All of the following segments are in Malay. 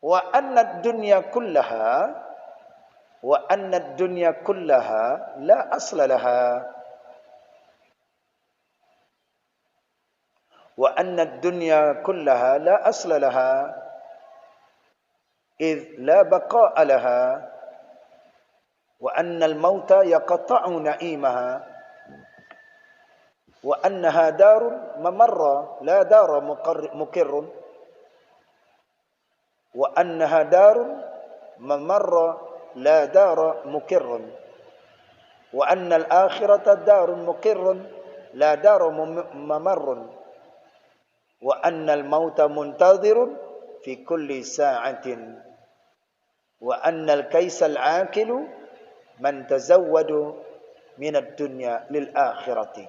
wa anna ad-dunya kullaha la asla laha wa anna ad-dunya kullaha la asla laha idh la baqa'a laha wa anna al-mauta yaqta'u na'imaha wa annaha darun mamarra la dara muqirrun wa annaha darun mamarra la dara muqirrun wa anna al-akhirata darun muqirrun la dara mamarrun wa anna al-mauta muntadhirun fi kulli sa'atin wa anna al-kaysa al-aqilu man tazawwadu min ad-dunya lil akhirati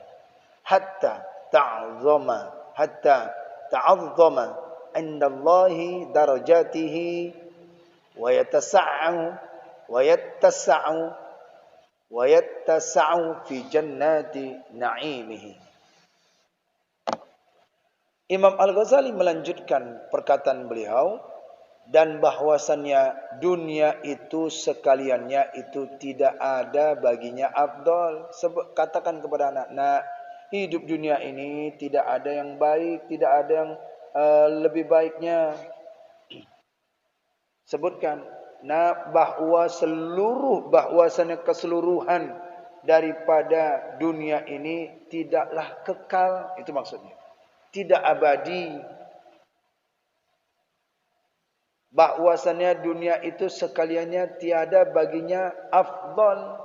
hatta ta'azzama inda Allahi darajatihi wa yattasa'u fi jannati na'imihi. Imam Al-Ghazali melanjutkan perkataan beliau, dan bahwasannya dunia itu sekaliannya itu tidak ada baginya afdal. Katakan kepada anak, hidup dunia ini tidak ada yang baik, tidak ada yang lebih baiknya. Sebutkan bahwasannya keseluruhan daripada dunia ini tidaklah kekal, itu maksudnya. Tidak abadi. Bahwasannya dunia itu sekaliannya tiada baginya afdal.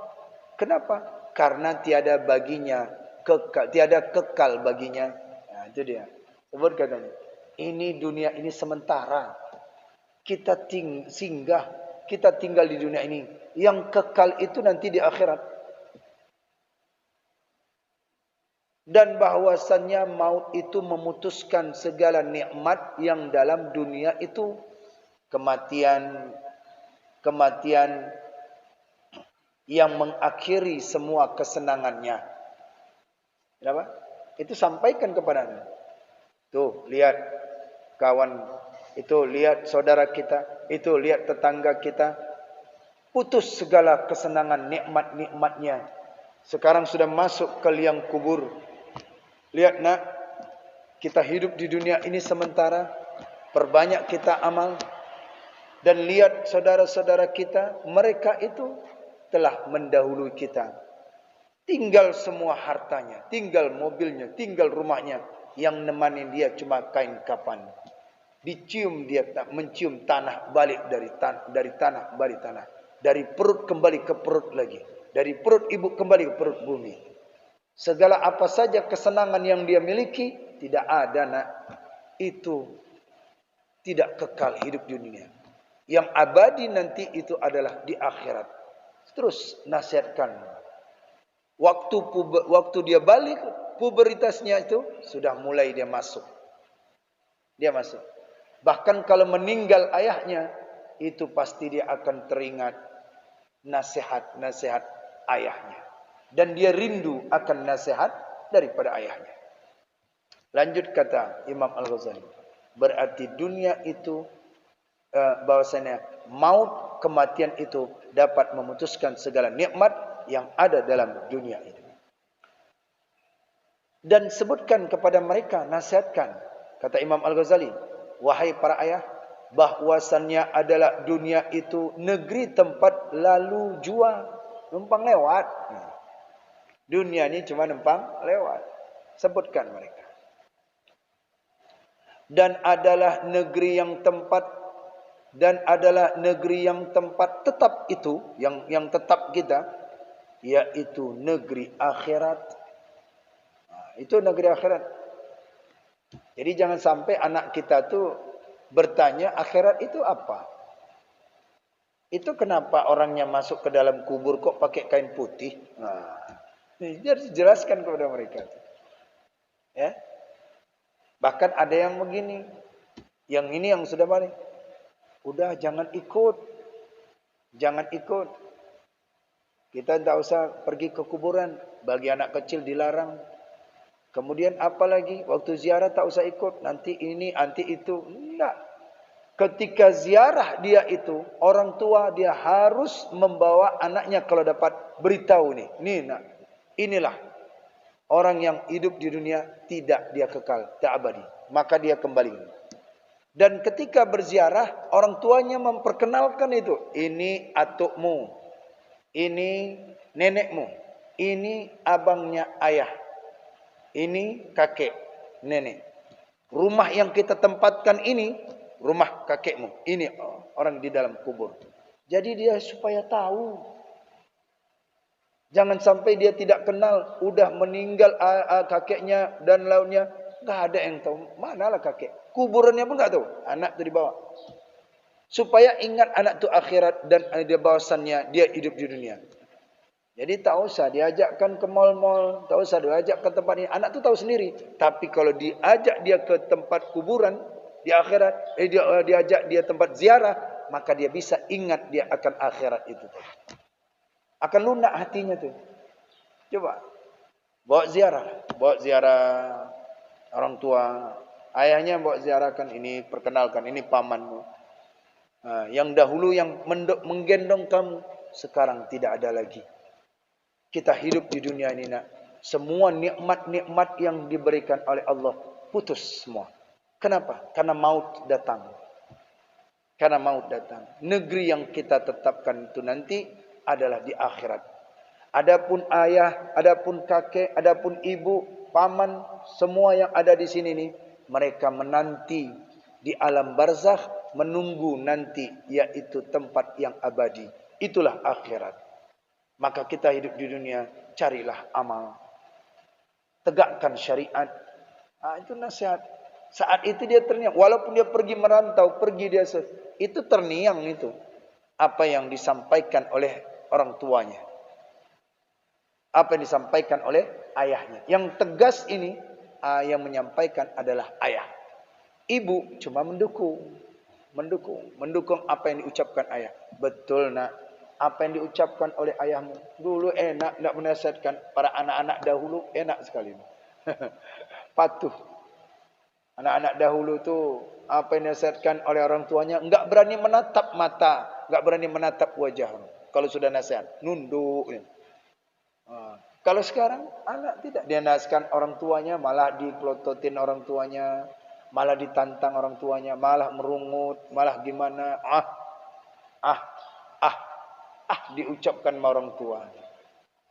Kenapa? Karena tiada baginya kekal, tiada kekal baginya. Nah, itu dia. Sebut katanya. Ini dunia ini sementara. Kita singgah, kita tinggal di dunia ini. Yang kekal itu nanti di akhirat. Dan bahwasannya maut itu memutuskan segala nikmat yang dalam dunia itu. Kematian yang mengakhiri semua kesenangannya. Kenapa? Itu sampaikan kepadanya. Tuh, lihat kawan, itu lihat saudara kita, itu lihat tetangga kita, putus segala kesenangan nikmat-nikmatnya. Sekarang sudah masuk ke liang kubur. Lihat nak, kita hidup di dunia ini sementara, perbanyak kita amal. Dan lihat saudara-saudara kita, mereka itu telah mendahului kita. Tinggal semua hartanya, tinggal mobilnya, tinggal rumahnya. Yang nemanin dia cuma kain kapan. Dicium dia tak mencium tanah balik dari tanah balik tanah. Dari perut kembali ke perut lagi. Dari perut ibu kembali ke perut bumi. Segala apa saja kesenangan yang dia miliki tidak ada nak. Itu tidak kekal hidup dunia. Yang abadi nanti itu adalah di akhirat. Terus nasihatkan. Waktu dia balik puberitasnya itu sudah mulai dia masuk. Dia masuk. Bahkan kalau meninggal ayahnya, itu pasti dia akan teringat nasihat-nasihat ayahnya. Dan dia rindu akan nasihat daripada ayahnya. Lanjut kata Imam Al-Ghazali. Berarti dunia itu bahwasanya maut, kematian itu dapat memutuskan segala nikmat yang ada dalam dunia ini. Dan sebutkan kepada mereka, nasihatkan, kata Imam Al-Ghazali, wahai para ayah, bahwasannya adalah dunia itu negeri tempat lalu jua, numpang lewat. Dunia ini cuma numpang lewat. Sebutkan mereka. Dan adalah negeri yang tempat tetap itu, yang tetap kita, yaitu negeri akhirat. Itu negeri akhirat. Jadi jangan sampai anak kita tuh bertanya akhirat itu apa? Itu kenapa orangnya masuk ke dalam kubur kok pakai kain putih? Ini harus dijelaskan kepada mereka. Ya. Bahkan ada yang begini, yang ini yang sudah balik. Udah jangan ikut. Jangan ikut. Kita tidak usah pergi ke kuburan. Bagi anak kecil dilarang. Kemudian apa lagi? Waktu ziarah tak usah ikut. Nanti ini, nanti itu. Tidak. Ketika ziarah dia itu, orang tua dia harus membawa anaknya kalau dapat beritahu nih. Nih nak, inilah orang yang hidup di dunia tidak dia kekal, tak abadi. Maka dia kembali. Dan ketika berziarah, orang tuanya memperkenalkan itu. Ini atukmu, ini nenekmu, ini abangnya ayah, ini kakek, nenek. Rumah yang kita tempatkan ini, rumah kakekmu. Ini orang di dalam kubur. Jadi dia supaya tahu. Jangan sampai dia tidak kenal, udah meninggal kakeknya dan lainnya. Nggak ada yang tahu. Manalah kakek. Kuburannya pun nggak tahu. Anak itu dibawa. Supaya ingat anak itu akhirat dan dia bawasannya dia hidup di dunia. Jadi tak usah diajakkan ke mal-mal, tak usah diajak ke tempat ini. Anak itu tahu sendiri. Tapi kalau diajak dia ke tempat kuburan di akhirat, diajak dia tempat ziarah, maka dia bisa ingat dia akan akhirat itu. Akan lunak hatinya tuh. Coba bawa ziarah orang tua. Ayahnya bawa ziarahkan ini, perkenalkan ini pamanmu. Yang dahulu yang menggendong kamu, sekarang tidak ada lagi. Kita hidup di dunia ini nak, semua nikmat-nikmat yang diberikan oleh Allah putus semua. Kenapa? Karena maut datang. Karena maut datang. Negeri yang kita tetapkan itu nanti adalah di akhirat. Adapun ayah, adapun kakek, adapun ibu, paman, semua yang ada di sini nih, mereka menanti di alam barzakh, menunggu nanti yaitu tempat yang abadi. Itulah akhirat. Maka kita hidup di dunia, carilah amal. Tegakkan syariat. Itu nasihat. Saat itu dia terniang. Walaupun dia pergi merantau, itu terniang itu. Apa yang disampaikan oleh orang tuanya. Apa yang disampaikan oleh ayahnya. Yang tegas ini, yang menyampaikan adalah ayah. Ibu cuma mendukung. Mendukung apa yang diucapkan ayah. Betul nak. Apa yang diucapkan oleh ayahmu. Dulu enak, tidak menasihatkan. Para anak-anak dahulu enak sekali. Patuh. Anak-anak dahulu tu apa yang dinasihatkan oleh orang tuanya, enggak berani menatap mata, enggak berani menatap wajah. Kalau sudah nasihat, nunduk. Kalau sekarang anak tidak dinasihatkan orang tuanya, malah dipelototin orang tuanya, malah ditantang orang tuanya, malah merungut, malah gimana? Diucapkan sama orang tua.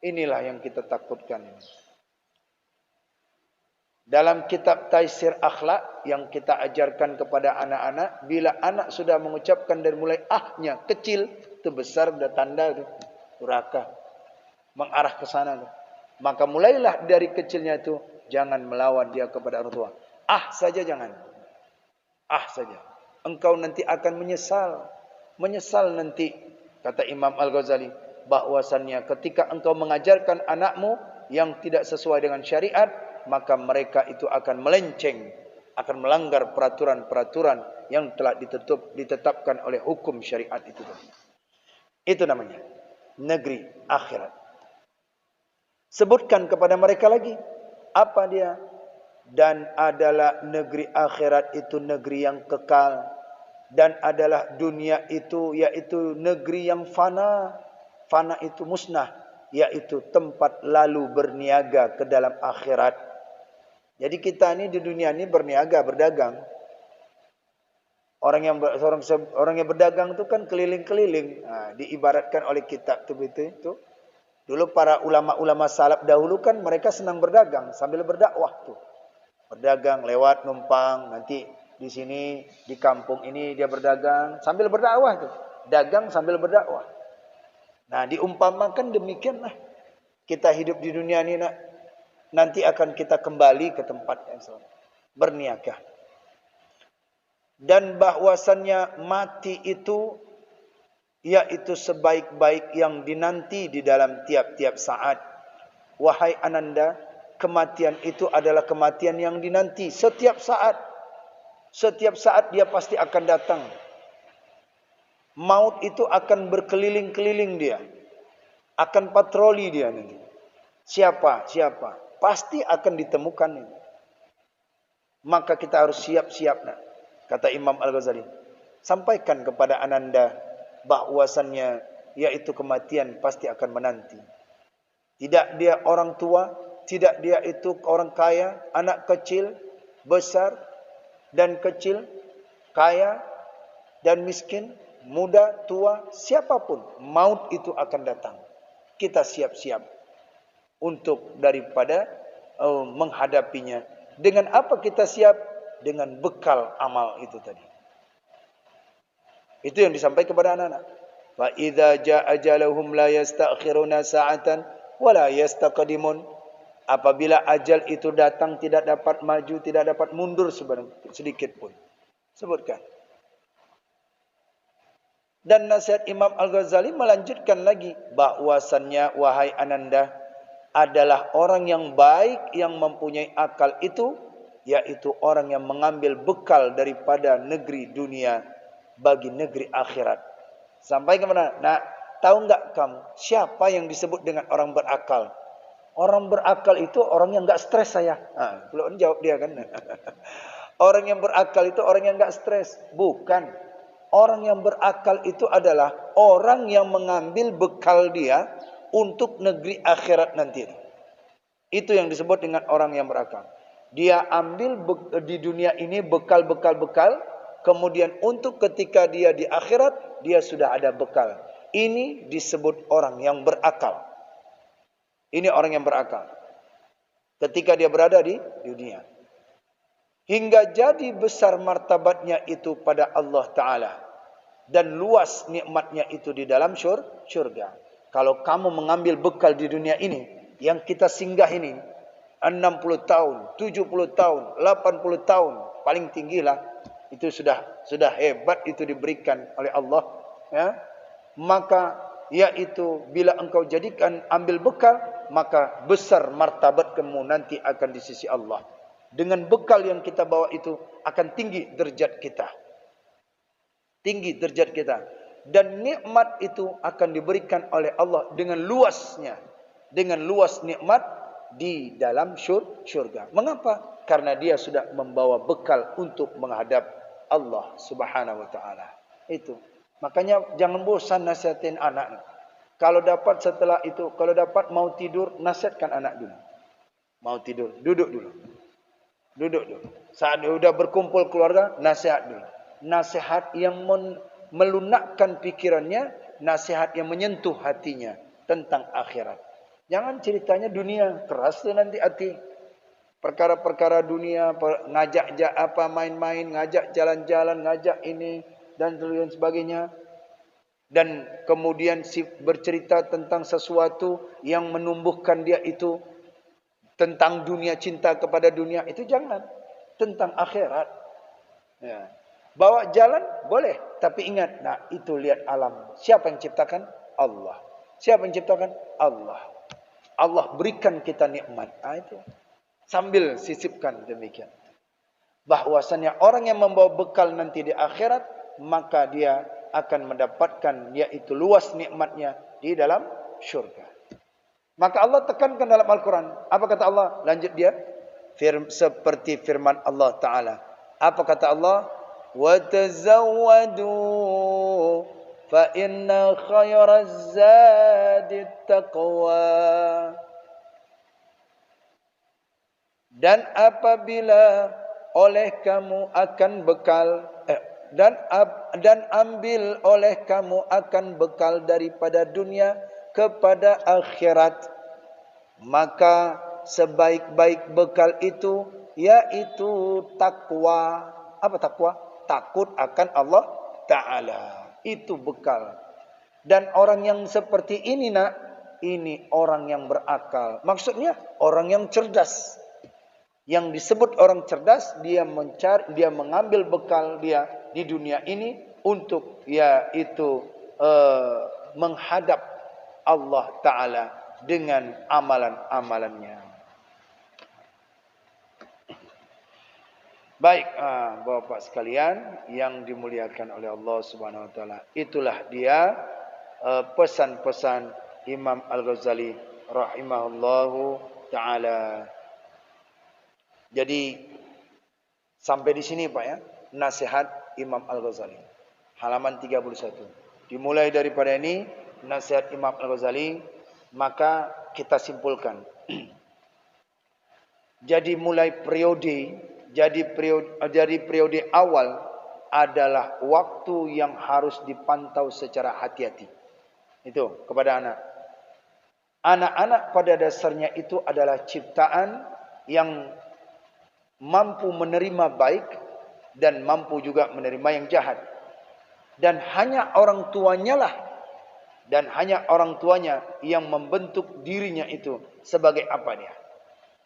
Inilah yang kita takutkan. Dalam kitab Taisir Akhlak yang kita ajarkan kepada anak-anak, bila anak sudah mengucapkan dari mulai ahnya kecil, itu besar udah tanda itu duraka, mengarah ke sana tuh. Maka mulailah dari kecilnya itu, jangan melawan dia kepada orang tua. Saja jangan. Saja. Engkau nanti akan menyesal. Menyesal nanti, kata Imam Al-Ghazali, bahwasannya ketika engkau mengajarkan anakmu yang tidak sesuai dengan syariat, maka mereka itu akan melenceng, akan melanggar peraturan-peraturan yang telah ditetapkan oleh hukum syariat itu. Itu namanya negeri akhirat. Sebutkan kepada mereka lagi apa dia? Dan adalah negeri akhirat itu negeri yang kekal, dan adalah dunia itu yaitu negeri yang fana. Fana itu musnah, yaitu tempat lalu berniaga ke dalam akhirat. Jadi kita ini di dunia ini berniaga, berdagang. Orang yang berdagang itu kan keliling-keliling. Diibaratkan oleh kitab itu. Dulu para ulama-ulama salaf dahulu kan mereka senang berdagang sambil berdakwah tuh. Berdagang lewat numpang, nanti di sini di kampung ini dia berdagang sambil berdakwah tuh. Dagang sambil berdakwah. Nah, diumpamakan demikianlah kita hidup di dunia ini nak. Nanti akan kita kembali ke tempat yang sama. Berniaga. Dan bahwasannya mati itu yaitu sebaik-baik yang dinanti di dalam tiap-tiap saat. Wahai Ananda, kematian itu adalah kematian yang dinanti setiap saat. Setiap saat dia pasti akan datang. Maut itu akan berkeliling-keliling dia. Akan patroli dia nanti. Siapa? Pasti akan ditemukan ini. Maka kita harus siap-siap. Kata Imam Al-Ghazali. sampaikan kepada ananda bahwasannya yaitu kematian pasti akan menanti. Tidak dia orang tua, tidak dia itu orang kaya, anak kecil, besar dan kecil, kaya dan miskin, muda, tua, siapapun, maut itu akan datang. Kita siap-siap untuk daripada menghadapinya. Dengan apa kita siap? Dengan bekal amal itu tadi. Itu yang disampaikan kepada anak-anak. Fa idza jaa ajaluhum la yastakhiruna sa'atan wa la yastaqdimun. Apabila ajal itu datang tidak dapat maju, tidak dapat mundur sedikit pun. Sebutkan. Dan nasihat Imam Al-Ghazali melanjutkan lagi bahwasannya wahai ananda adalah orang yang baik yang mempunyai akal itu, yaitu orang yang mengambil bekal daripada negeri dunia bagi negeri akhirat. Sampai ke mana? Nah, tahu enggak kamu siapa yang disebut dengan orang berakal? Orang berakal itu orang yang enggak stres saya. Belum jawab dia kan. Orang yang berakal itu orang yang enggak stres. Bukan. Orang yang berakal itu adalah orang yang mengambil bekal dia untuk negeri akhirat nanti. Itu yang disebut dengan orang yang berakal. Dia ambil di dunia ini bekal-bekal, kemudian untuk ketika dia di akhirat, dia sudah ada bekal. Ini disebut orang yang berakal. Ini orang yang berakal. Ketika dia berada di dunia. Hingga jadi besar martabatnya itu pada Allah Ta'ala. Dan luas nikmatnya itu di dalam syurga. Kalau kamu mengambil bekal di dunia ini, yang kita singgah ini, 60 tahun, 70 tahun, 80 tahun, paling tinggilah. Itu sudah hebat itu diberikan oleh Allah. Ya. Maka yaitu bila engkau jadikan ambil bekal, maka besar martabat kamu nanti akan di sisi Allah. Dengan bekal yang kita bawa itu akan tinggi derajat kita. Tinggi derajat kita. Dan nikmat itu akan diberikan oleh Allah dengan luasnya. Dengan luas nikmat di dalam syurga. Mengapa? Karena dia sudah membawa bekal untuk menghadap Allah Subhanahu wa taala. Itu. Makanya jangan bosan nasihatin anak. Kalau dapat setelah itu, kalau dapat mau tidur, nasihatkan anak dulu. Mau tidur, duduk dulu. Duduk dulu. Saat dia sudah berkumpul keluarga, nasihat dulu. Nasihat yang melunakkan pikirannya, nasihat yang menyentuh hatinya tentang akhirat. Jangan ceritanya dunia, keras tu nanti hati. Perkara-perkara dunia, ngajak main-main, ngajak jalan-jalan, ngajak ini dan sebagainya. Dan kemudian bercerita tentang sesuatu yang menumbuhkan dia itu tentang dunia, cinta kepada dunia, itu jangan. Tentang akhirat. Ya. Bawa jalan boleh, tapi ingat, nah itu lihat alam. Siapa yang ciptakan? Allah. Siapa yang ciptakan? Allah. Allah berikan kita nikmat. Itu. Sambil sisipkan demikian. Bahwasannya orang yang membawa bekal nanti di akhirat, maka dia akan mendapatkan yaitu luas nikmatnya di dalam syurga. Maka Allah tekankan dalam Al-Quran. Apa kata Allah? Lanjut dia. Seperti firman Allah Ta'ala. Apa kata Allah? وَتَزَوَّدُوا فَإِنَّ خَيْرَ الزَّادِ التَّقْوَى. Dan apabila oleh kamu akan bekal dan ambil oleh kamu akan bekal daripada dunia kepada akhirat, maka sebaik-baik bekal itu yaitu takwa. Apa takwa? Takut akan Allah Ta'ala. Itu bekal. Dan orang yang seperti ini nak, ini orang yang berakal. Maksudnya orang yang cerdas. Yang disebut orang cerdas, dia mengambil bekal dia di dunia ini untuk yaitu menghadap Allah Ta'ala dengan amalan-amalannya. Baik, Bapak sekalian yang dimuliakan oleh Allah Subhanahu wa taala. Itulah dia pesan-pesan Imam Al-Ghazali rahimahullahu taala. Jadi sampai di sini Pak ya, nasihat Imam Al-Ghazali. halaman 31. Dimulai daripada ini nasihat Imam Al-Ghazali, maka kita simpulkan. Jadi periode awal adalah waktu yang harus dipantau secara hati-hati. Itu kepada anak. Anak-anak pada dasarnya itu adalah ciptaan yang mampu menerima baik dan mampu juga menerima yang jahat. Dan hanya orang tuanya yang membentuk dirinya itu sebagai apa dia.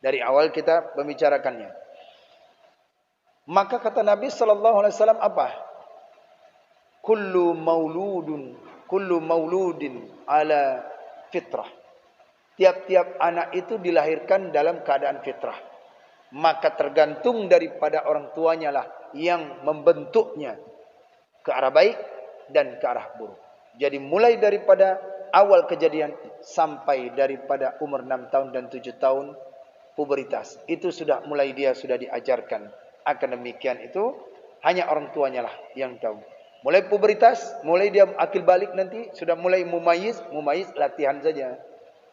Dari awal kita membicarakannya. Maka kata Nabi sallallahu alaihi wasallam apa? Kullu mauludin ala fitrah. Tiap-tiap anak itu dilahirkan dalam keadaan fitrah. Maka tergantung daripada orang tuanya lah yang membentuknya ke arah baik dan ke arah buruk. Jadi mulai daripada awal kejadian sampai daripada umur 6 tahun dan 7 tahun pubertas. Itu sudah mulai dia sudah diajarkan. Akan demikian itu hanya orang tuanya lah yang tahu. Mulai pubertas, mulai dia akil balik nanti sudah mulai mumayyiz latihan saja.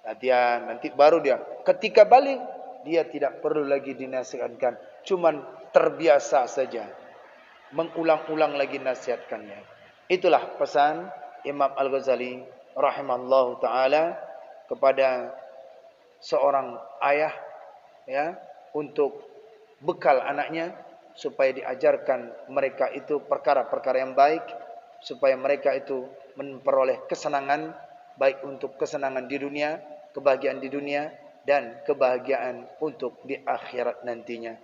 Latihan nanti baru dia ketika balik dia tidak perlu lagi dinasihatkan, cuman terbiasa saja. Mengulang-ulang lagi nasihatkannya. Itulah pesan Imam Al-Ghazali rahimallahu taala kepada seorang ayah ya untuk bekal anaknya supaya diajarkan mereka itu perkara-perkara yang baik, supaya mereka itu memperoleh kesenangan baik untuk kesenangan di dunia, kebahagiaan di dunia dan kebahagiaan untuk di akhirat nantinya.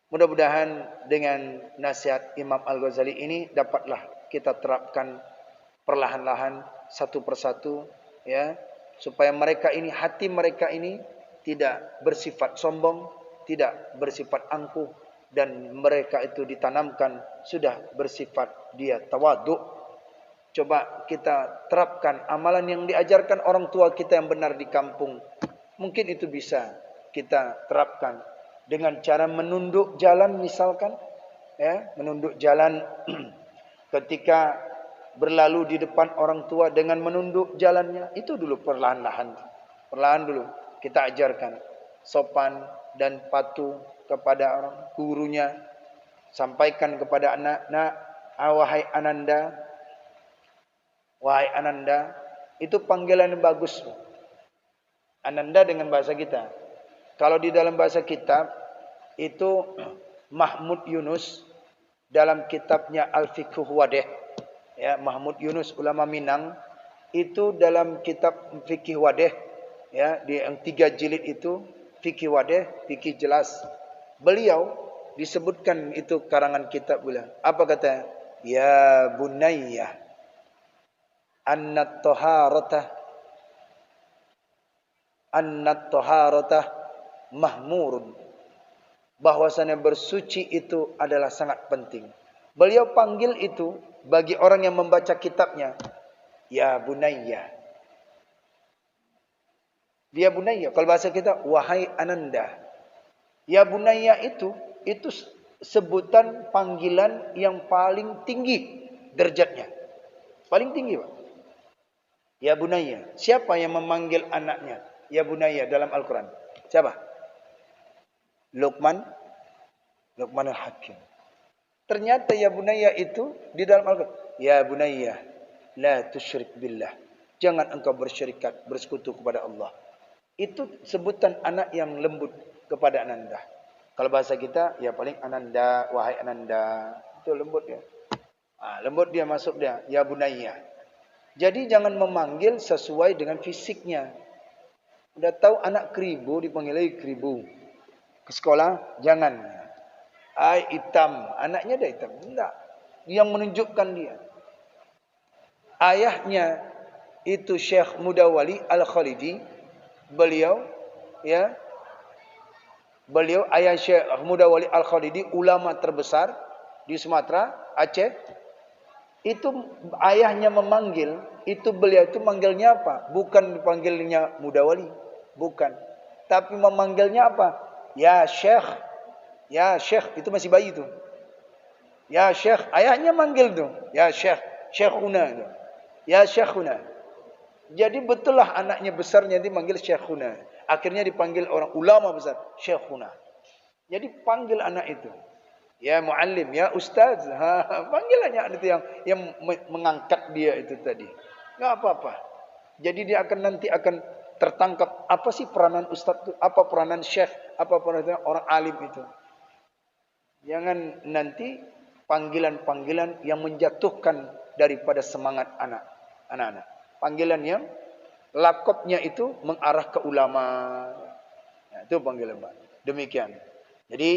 Mudah-mudahan dengan nasihat Imam Al-Ghazali ini dapatlah kita terapkan perlahan-lahan satu persatu ya, supaya mereka ini, hati mereka ini tidak bersifat sombong, tidak bersifat angkuh, dan mereka itu ditanamkan sudah bersifat dia tawadhu. Coba kita terapkan amalan yang diajarkan orang tua kita yang benar di kampung. Mungkin itu bisa kita terapkan dengan cara menunduk jalan misalkan, ya, menunduk jalan ketika berlalu di depan orang tua dengan menunduk jalannya, itu dulu perlahan-lahan dulu kita ajarkan sopan dan patuh kepada orang gurunya. Sampaikan kepada anak, wahai Ananda, itu panggilan yang bagus. Ananda dengan bahasa kita. Kalau di dalam bahasa kita itu Mahmud Yunus dalam kitabnya Al-Fiqh Wadih, ya, Mahmud Yunus ulama Minang itu dalam kitab Fikih Wadih, ya, di yang 3 jilid itu Fikih Wadih, fikih jelas. Beliau disebutkan itu karangan kitab beliau. Apa kata? Ya bunayya annat taharatah mahmurun. Bahwasanya bersuci itu adalah sangat penting. Beliau panggil itu bagi orang yang membaca kitabnya, ya bunayya. Dia bunayya. Kalau bahasa kita, wahai Ananda. Ya bunayya itu sebutan panggilan yang paling tinggi derajatnya. Paling tinggi, Pak. Ya bunayya. Siapa yang memanggil anaknya ya bunayya dalam Al-Quran? Siapa? Luqman Al-Hakim. Ternyata ya bunayya itu di dalam Al-Quran. Ya bunayya, la tusyrik billah. Jangan engkau bersekutu kepada Allah. Itu sebutan anak yang lembut kepada Ananda. Kalau bahasa kita, ya paling Ananda, wahai Ananda. Itu lembut ya. Lembut dia masuk dia, ya bunayya. Jadi jangan memanggil sesuai dengan fisiknya. Udah tahu anak keribu dipanggil keribu. Ke sekolah, jangan. Hitam, anaknya dah hitam. Enggak. Yang menunjukkan dia. Ayahnya itu Syekh Mudawwali Al-Khalidi. Beliau ayah Syekh Mudawwali Al-Khalidi, ulama terbesar di Sumatera, Aceh. Itu ayahnya memanggil, itu beliau itu manggilnya apa? Bukan dipanggilnya Mudawwali, bukan. Tapi memanggilnya apa? Ya Syekh, itu masih bayi itu. Ya Syekh, ayahnya manggil tuh. Ya Syekh, Syekhuna tu. Ya Syekhuna. Jadi betul lah anaknya besarnya dipanggil Syekhuna. Akhirnya dipanggil orang ulama besar, Syekhuna. Jadi panggil anak itu. Ya muallim, ya ustaz. Panggil anak itu yang mengangkat dia itu tadi. Enggak apa-apa. Jadi dia akan nanti akan tertangkap apa sih peranan ustaz itu, apa peranan syekh, apa peranan orang alim itu. Jangan nanti panggilan-panggilan yang menjatuhkan daripada semangat anak-anak. Panggilan yang lakopnya itu mengarah ke ulama. Ya, itu panggilan Pak. Demikian. Jadi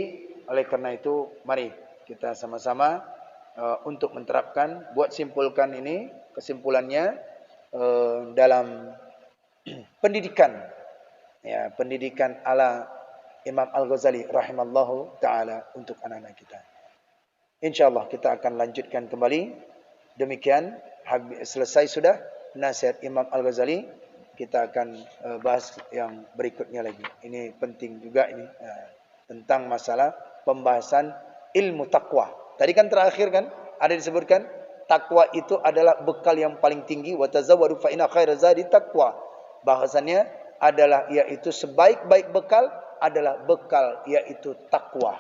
oleh karena itu mari kita sama-sama untuk menerapkan, buat simpulkan ini kesimpulannya dalam pendidikan, ya pendidikan ala Imam Al-Ghazali rahimallahu taala untuk anak-anak kita. Insyaallah kita akan lanjutkan kembali. Demikian selesai sudah nasihat Imam Al-Ghazali, kita akan bahas yang berikutnya lagi. Ini penting juga ini tentang masalah pembahasan ilmu takwa. Tadi kan terakhir kan ada disebutkan takwa itu adalah bekal yang paling tinggi, wa tazawwadu fa inna khairaz zadi taqwa. Bahasannya adalah yaitu sebaik-baik bekal adalah bekal yaitu takwa.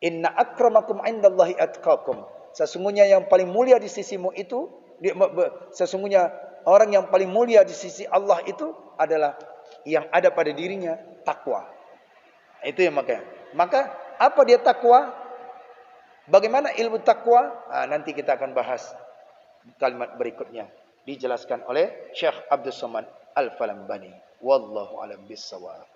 Inna akramakum indallahi atqakum. Sesungguhnya yang paling mulia di sisimu itu, sesungguhnya orang yang paling mulia di sisi Allah itu adalah yang ada pada dirinya takwa. Itu yang makanya. Maka apa dia takwa? Bagaimana ilmu takwa? Nanti kita akan bahas kalimat berikutnya. Dijelaskan oleh Syekh Abdul Somad Al-Falambani. Wallahu a'lam bissawab.